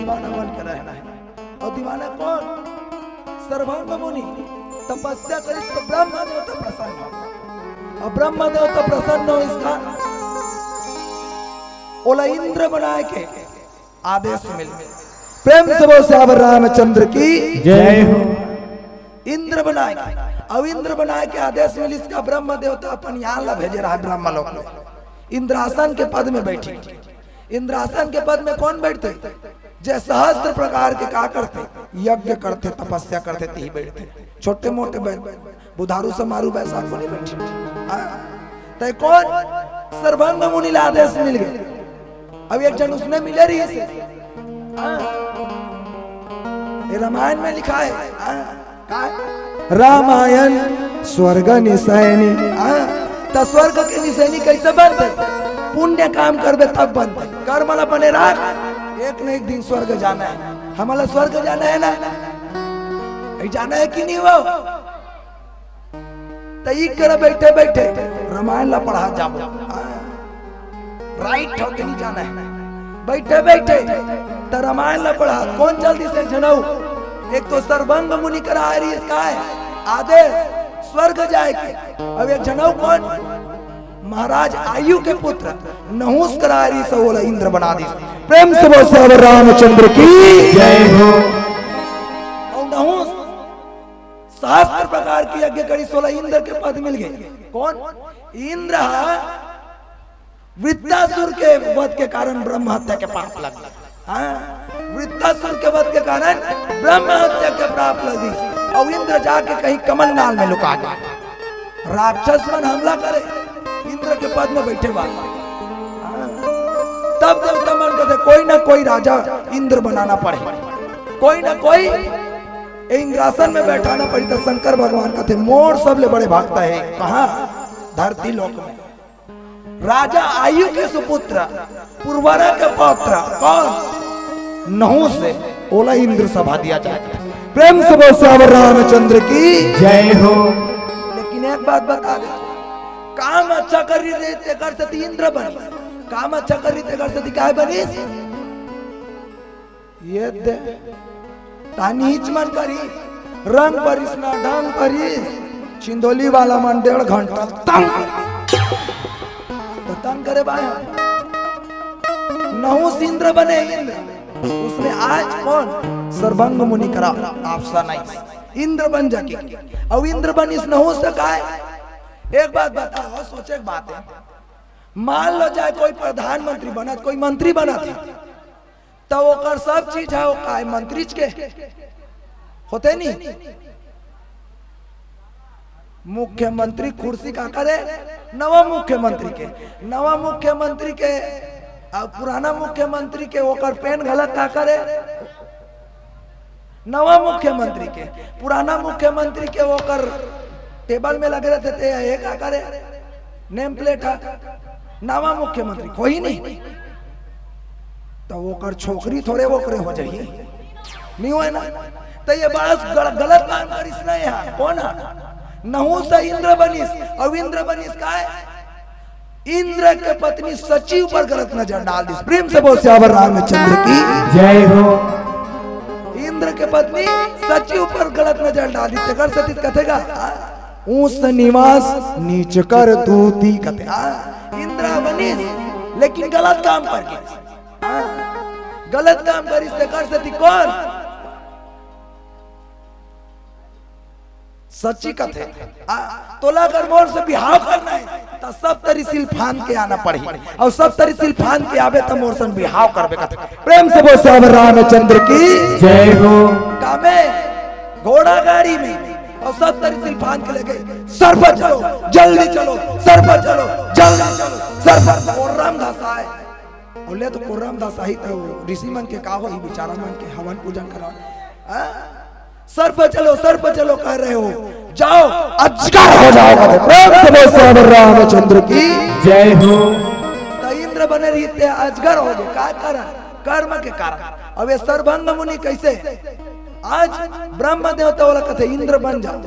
दीवाना बन के रहना है। और दीवाना कौन? सर्वांग मुनि तपस्या करे तो ब्रह्म देवता प्रसन्न हो, और ब्रह्म देवता प्रसन्न हो इसका ओला इंद्र बनाए के आदेश मिल। प्रेम से बोल श्यावर रामचंद्र की जय हो। इंद्र बनाए के, अब इंद्र बनाए के आदेश मिल इसका ब्रह्म देवता अपन यहाँ ला भेजे रहा ब्रह्मलोक में। इंद्रासन के पद में बैठी। इंद्रासन के पद में कौन बैठते? जे सहस्त्र प्रकार के का करते, यज्ञ करते, तपस्या करते, ती बैठते। छोटे मोटे बुधारू समारू वैसा को नहीं बैठे। तो कौन? सर्वांग मुनि ला आदेश मिल गए। अब एक जन उसने मिले रही से रामायण में लिखा है, रामायण स्वर्ग निशैनी। तो स्वर्ग के निशैनी कैसे बनते? पुण्य काम करबे तब बनते। कर्म वाला बने राख, एक न एक दिन स्वर्ग जाना है। हमारा स्वर्ग जाना है ना, जाना है कि नहीं? वो तई कर बैठे बैठे रामायण ला पढ़ा जाओ, राइट हो के नहीं जाना है। बैठे बैठे तो रामायण ला पढ़ा। कौन जल्दी से जनाऊ? एक तो सर्वांग मुनि करा रही इसका है आदेश स्वर्ग जाए के। अब एक जनाऊ कौन? महाराज आयु के पुत्र नहुस करा रही से बोला इंद्र बना दी। प्रेम से बोल श्यावर रामचंद्र की जय हो। और नहुस सहस्त्र प्रकार की यज्ञ करी, 16 इंद्र के पद मिल गए। कौन? इंद्र वृत्तासुर के वध के कारण ब्रह्म हत्या के पाप लगा। वृत्तासुर के वध के कारण ब्रह्म हत्या के पाप लगी। और इंद्र जाके कहीं कमल नाल में लुका गया। राक्षस मन हमला करे, इंद्र के पद में बैठे बात। तब देवता मन कहते कोई ना कोई राजा इंद्र बनाना पड़े, कोई ना कोई इंद्रासन में बैठाना पड़ी। तो शंकर भगवान कहते मोर सबले बड़े भक्त है कहाँ? धरती लोक में। राजा आयु के सुपुत्र पुरवरा के पौत्र कौन? नहुस से ओला इंद्र सभा दिया जाए। प्रेम से बोल श्यावर रामचंद्र की जय हो। लेकिन एक बात बता दे, काम अच्छा कर रही थे कर सती इंद्र बनी, काम अच्छा कर रही थे कर सती काय बनी? ये दे तानीच मन करी, रंग परिस ना ढंग परिस। चिंदोली वाला मन 1.5 घंटा तंग करे बाया। नहुस इंद्र बने। इंद्र उसने आज कौन? सर्वांग मुनि करा आपसा नहीं इंद्र बन जाके। अब इंद्र बन इस नहुस से का है? एक बात बताओ, सोचे एक बात है, मान लो जाए कोई प्रधानमंत्री बना, कोई मंत्री बना थी, तो वो सब चीज है वो का मंत्री के होते नहीं। मुख्यमंत्री कुर्सी का करे नवा मुख्यमंत्री के, नवा मुख्यमंत्री के पुराना मुख्यमंत्री के ओकर पेन गलत का करे, नवा मुख्यमंत्री के पुराना मुख्यमंत्री के ओकर टेबल में लगे रहते थे ये का करे नेम प्लेट नवा मुख्यमंत्री कोई नहीं। तो ओकर छोकरी थोड़े ओकरे हो जाइए नहीं हो ना। तो ये बस गलत काम करिस ना। यहाँ कौन है? नहुस इंद्र बनिस। और इंद्र बनिस का है? इंद्र के पत्नी सचिव पर गलत नजर डाल दी। प्रेम से बोल श्यावर रामचंद्र की जय हो। इंद्र के पत्नी सचिव पर गलत नजर डाल दी। कर सती कथेगा ऊंच निवास नीच कर दूती कथे। इंद्र बनिस लेकिन गलत काम पर गलत काम करिस कर सती कौन? सच्ची कथे। तोला अगर मोर से बिहाव करना है तो सब तरी सिल फान के आना पड़ी, और सब तरी सिल फान के आवे तो मोर से बिहाव करबे कथे। प्रेम से बोल श्यावर रामचंद्र की जय हो। कामे घोड़ा गाड़ी में और सब तरी सिल फान के लेके सर पर चलो, जल्दी चलो, सर पर चलो, जल्दी चलो, सर पर। कोर्राम दासा है बोले तो कोर्राम दासा ही तो ऋषि मन के का हो ही विचारा मन के हवन पूजन करा। सर पर चलो, सर पर चलो कह रहे हो, जाओ अजगर हो जाओ। प्रेम से बोल श्यावर रामचंद्र की जय हो। तो इंद्र बने रहते अजगर हो गए का कारण? कर्म के कारण। अब ये सर्वांग मुनि कैसे? आज ब्रह्म देवता वाला कहते इंद्र बन जाओ,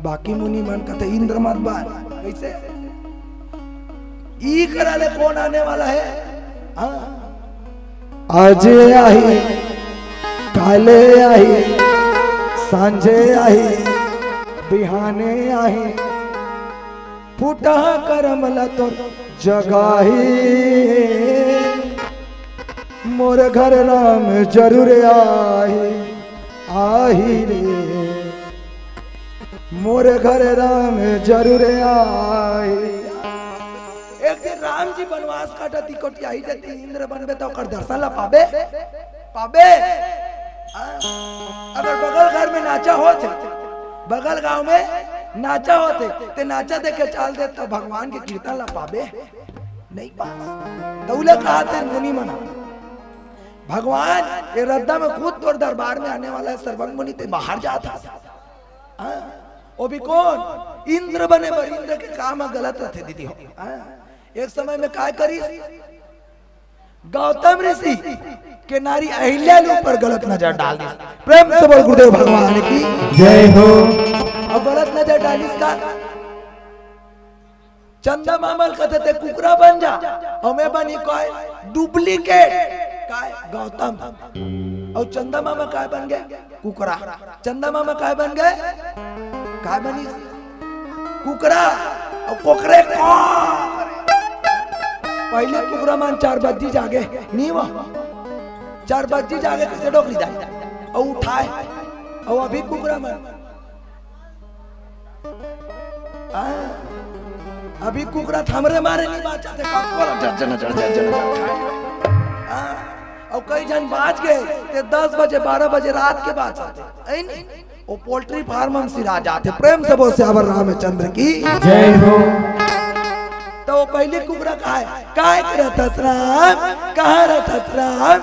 बाकी मुनि मन कहते इंद्र मत बन। कैसे? ई कराले कौन आने वाला है? आज आई काले आई सांझे आई बिहाने आई फूटा करमला तो जगाही मोर घर राम जरूर आही रे मोर घर राम जरूर आई। एक दिन राम जी वनवास काटा तिकोटी आई जाती इंद्र बनबे तो कर दर्शन ला पाबे पाबे। अगर बगल घर में नाचा होते बगल गांव में नाचा होते ते नाचा देखे चाल दे तो भगवान के कीर्तन ला पाबे नहीं पा तौले कहा थे मुनि मना भगवान ये रद्दा में खुद तोर दरबार में आने वाला है सर्वंग मुनि ते बाहर जाता वो भी कौन इंद्र बने पर इंद्र के काम गलत रहते दीदी हो। एक समय में काय करी गौतम ऋषि के नारी अहिल्या ऊपर गलत नजर डाल दी। प्रेम से बोल गुरुदेव भगवान की जय हो। और गलत नजर डाली इसका चंदा मामल कहते थे कुकरा बन जा और मैं बनी कोई डुप्लीकेट काय गौतम और चंदा मामा काय बन गए कुकरा। चंदा मामा काय बन गए काय बनी कुकरा और कोकरे को पहले कुकरा मान 4 बजे जागे नहीं वो 4 बजे जागे कैसे डोकरी जाए और उठाए और अभी कुकरा मान अभी कुकरा थमरे मारे नहीं बाचाते और कई जन बाज गए ते 10 बजे 12 बजे रात के बाद आते वो पोल्ट्री फार्म हम सिरा जाते। प्रेम से बोल श्यावर रामचंद्र की जय हो। तो वो पहले कुकरा काय रहता राम कहाँ रहता राम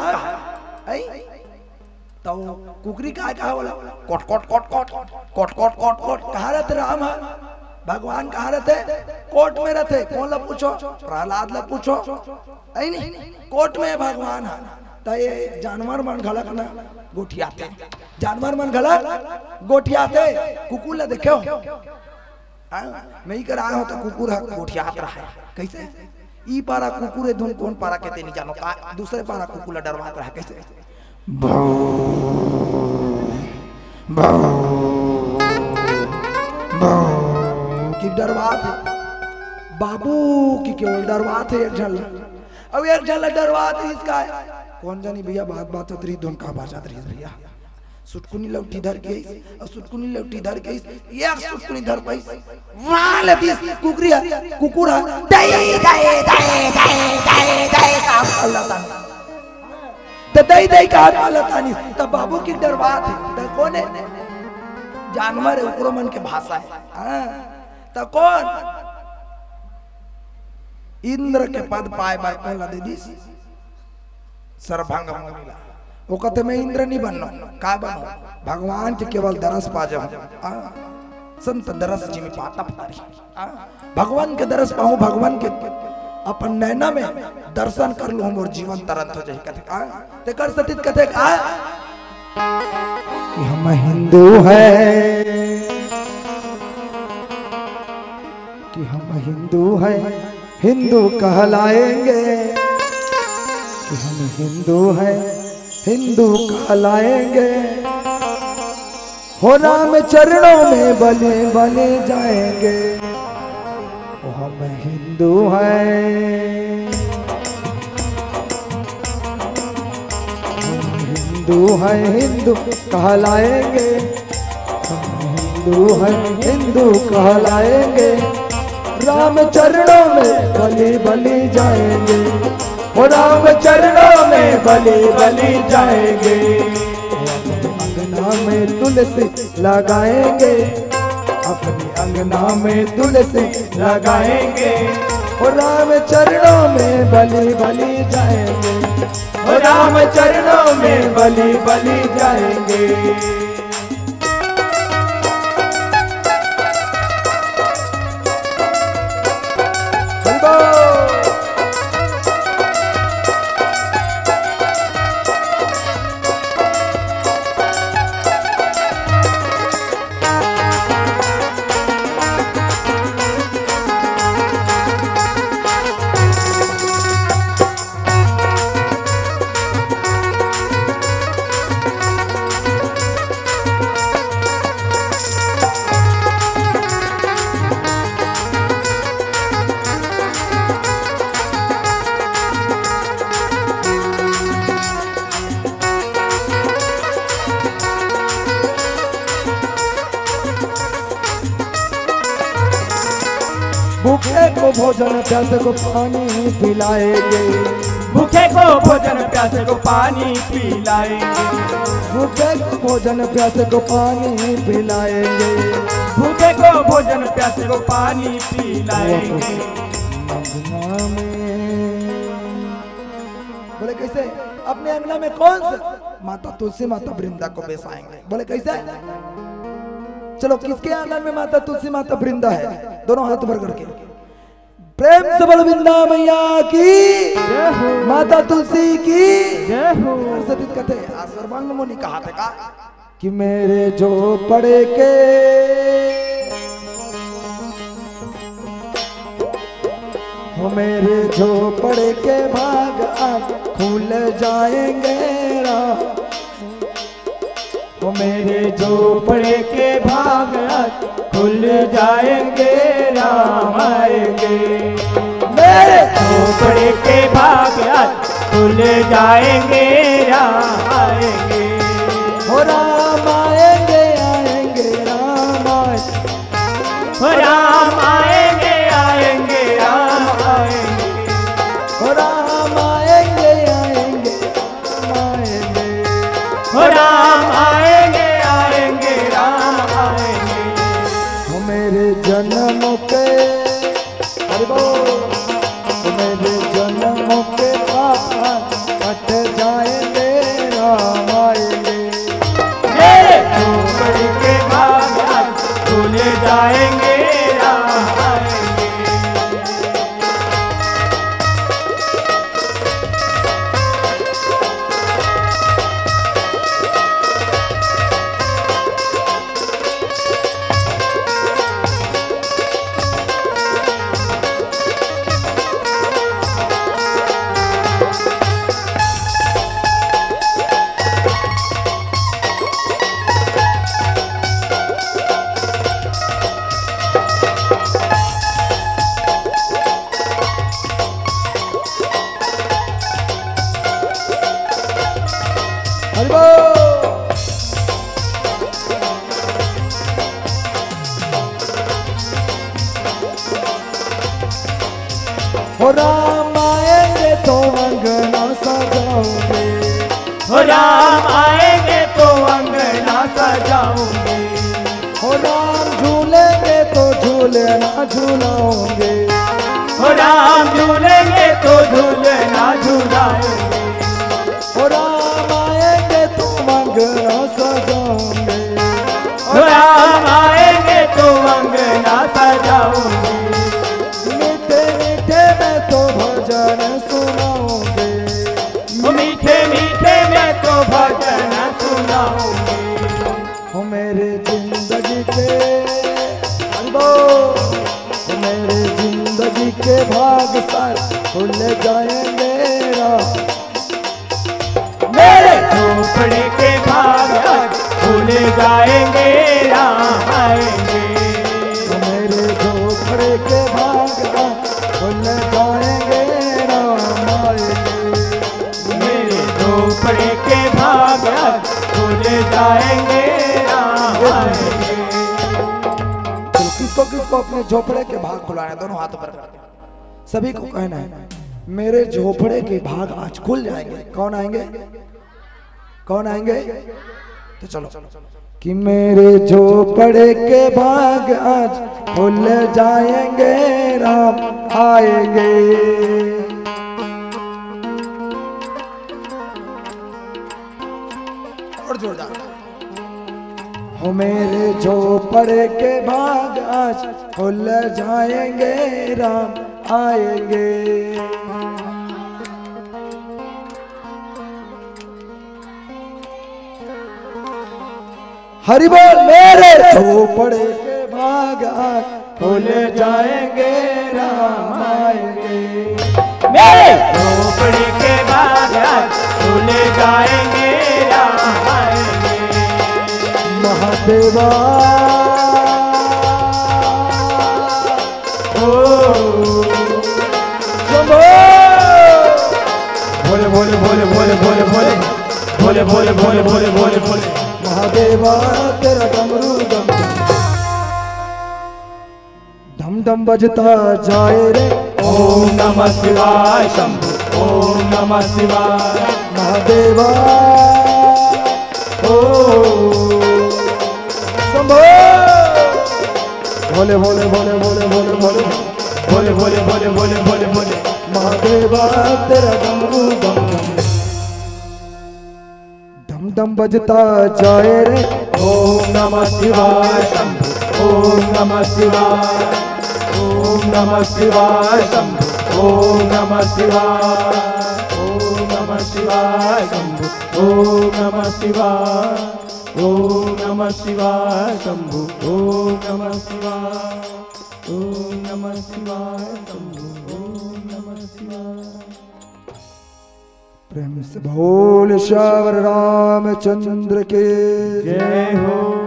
तो कुकरी काय कहा बोला कोट कोट कोट कोट कोट कोट कोट कोट कहाँ रहते राम भगवान कहाँ रहते कोर्ट में रहते। कौन ला पूछो प्रहलाद ला पूछो है नहीं कोर्ट में भगवान है। तो ये जानवर मन घलक ना गोठियाते जानवर मन घलक गोठियाते कुकुर ला देखो मैं ही कर आया हूँ तो कुकुर गोठियात रहा है कैसे ई पारा कुकुर धुन कौन पारा कहते नहीं जानो का दूसरे पारा कुकुर ला डरवात रहा कैसे की डरवात बाबू की केवल डरवात है एक झल अब एक झल डरवात इसका कौन जानी भैया बात बात उतरी धुन का बाजा रही भैया सुटकुनी लौटी धर के और सुटकुनी लौटी धर के एक सुटकुनी धर पाई वाह लेती कुकरी कुकुर दई दई दई दई दई दई का अल्लाह तानी तो दई दई का अल्लाह तानी तब बाबू की डरवात है तो कौन है जानवर है उकरो मन के भाषा है तो कौन इंद्र के पद पाए बार कौन ला दे दी सर्वांग मुनिला वो कहते मैं इंद्र नहीं बनना का बनो भगवान के केवल दरस पा जाऊं संत दरस जी में पाता पतारी भगवान के दरस पाऊं भगवान के अपन नैना में दर्शन कर लूं और जीवन तरंत हो जाए कहते ते कर सतित कहते कि हम हिंदू है कि हम हिंदू है हिंदू कहलाएंगे कि हम हिंदू है हिंदू कहलाएंगे हो राम चरणों में बने बने जाएंगे वो हम हिंदू हैं हिंदू हैं हिंदू कहलाएंगे हम हिंदू हैं हिंदू कहलाएंगे राम चरणों में बलि बलि जाएंगे वो राम चरणों में बलि बलि जाएंगे अंगना में तुलसी लगाएंगे अपनी अंगना में तुलसी लगाएंगे वो राम चरणों में बलि बलि जाएंगे वो राम चरणों में बलि बलि जाएंगे। को भोजन प्यासे को पानी पिलाएंगे, भूखे को भोजन प्यासे को पानी पिलाएंगे, भूखे को भोजन प्यासे को पानी पिलाएंगे, भूखे को भोजन प्यासे को पानी पिलाएंगे। अंगना में बोले कैसे? अपने अंगना में कौन सा? माता तुलसी माता वृंदा को बेसाएंगे। बोले कैसे? चलो किसके आंगन में माता तुलसी माता वृंदा है? दोनों हाथ भर करके प्रेम से बोलो वृंदा मैया की, माता तुलसी की जय हो। सतीत कहते सर्वांग मुनि कहा था कि मेरे जो पड़े के हो, मेरे जो पड़े के भाग आज खुल जाएंगे राम, वो मेरे झोपड़े के भाग आज खुल जाएंगे, राम आएंगे। मेरे झोपड़े के भाग आज खुल जाएंगे, राम आएंगे। हो राम आएंगे, आएंगे राम आएंगे, हो राम आएंगे, आएंगे राम आएंगे, हो राम आएंगे, आएंगे राम आएंगे, हो राम आएंगे, आएंगे राम आएंगे। हो मेरे जन्म के हरि बोल, हो मेरे जन्म के पाप कट जाएंगे, राम आएंगे। मेरे झोपड़े के भाग आज खुल जाएंगे, राम आएंगे। हरि बोल। हो राम आएंगे तो अंगना सजाओगे, हो राम आएंगे तो अंगना सजाऊंगे, हो राम झूलेंगे तो झूलना झूलाओगे, हो राम झूलेंगे तो झूलना झूलाएंगे, हो राम आएंगे तो अंगना सजाओगे, हो राम आएंगे तो अंगना सजाऊंगे। मीठे मीठे में तो भजन सुनाओगे, मीठे मीठे में तो भजन सुनाऊंगे। हो मेरे जिंदगी के हरि बोल, हो मेरे जिंदगी के भाग सारे खुल जाएंगे राम, मेरे झोपड़े के भाग आज खुल जाएंगे, राम आएंगे। हो मेरे झोपड़े के भाग आज खुल जाएंगे, राम आएंगे। मेरे झोपड़े के भाग आज खुल जाएंगे, राम आएंगे। चलो किसको किसको अपने झोपड़े के भाग खुलाने? दोनों हाथ पर करके सभी को कहना है मेरे झोपड़े के भाग आज खुल जाएंगे। कौन आएंगे? कौन आएंगे? तो चलो कि मेरे झोपड़े के भाग आज खुल जाएंगे, राम आएंगे। और जोरदार। हो मेरे झोपड़े के भाग आज खुल जाएंगे, राम आएंगे। हरि बोल। मेरे झोपड़े के भाग आज खुल जाएंगे, राम आएंगे। मेरे झोपड़े के भाग आज खुल जाएंगे, राम आएंगे। महादेवा ओ बोले बोले बोले बोले बोले बोले बोले बोले बोले बोले बोले बोले महादेवा तेरा डमरू डम दम बजता जाए रे। ओम नमः शिवाय शंभु, ओम नमः शिवाय महादेवा ओम शंभो। भोले भोले भोले भोले भोले भोले भोले भोले भोले भोले भोले भोले महादेवा तेरा दम दम दम दम बजता जाए रे। ओम नमः शिवाय शंभु, ओम नमः शिवाय, ओम नमः शिवाय शंभु, ओम नमः शिवाय, ओम नमः शिवाय शंभु, ओम नमः शिवाय, ओम नमः शिवाय शंभु, ओम नमः शिवाय, ओम नमः शिवाय शंभु, ओम नमः शिवाय। प्रेम से बोल श्यावर रामचंद्र के जय हो।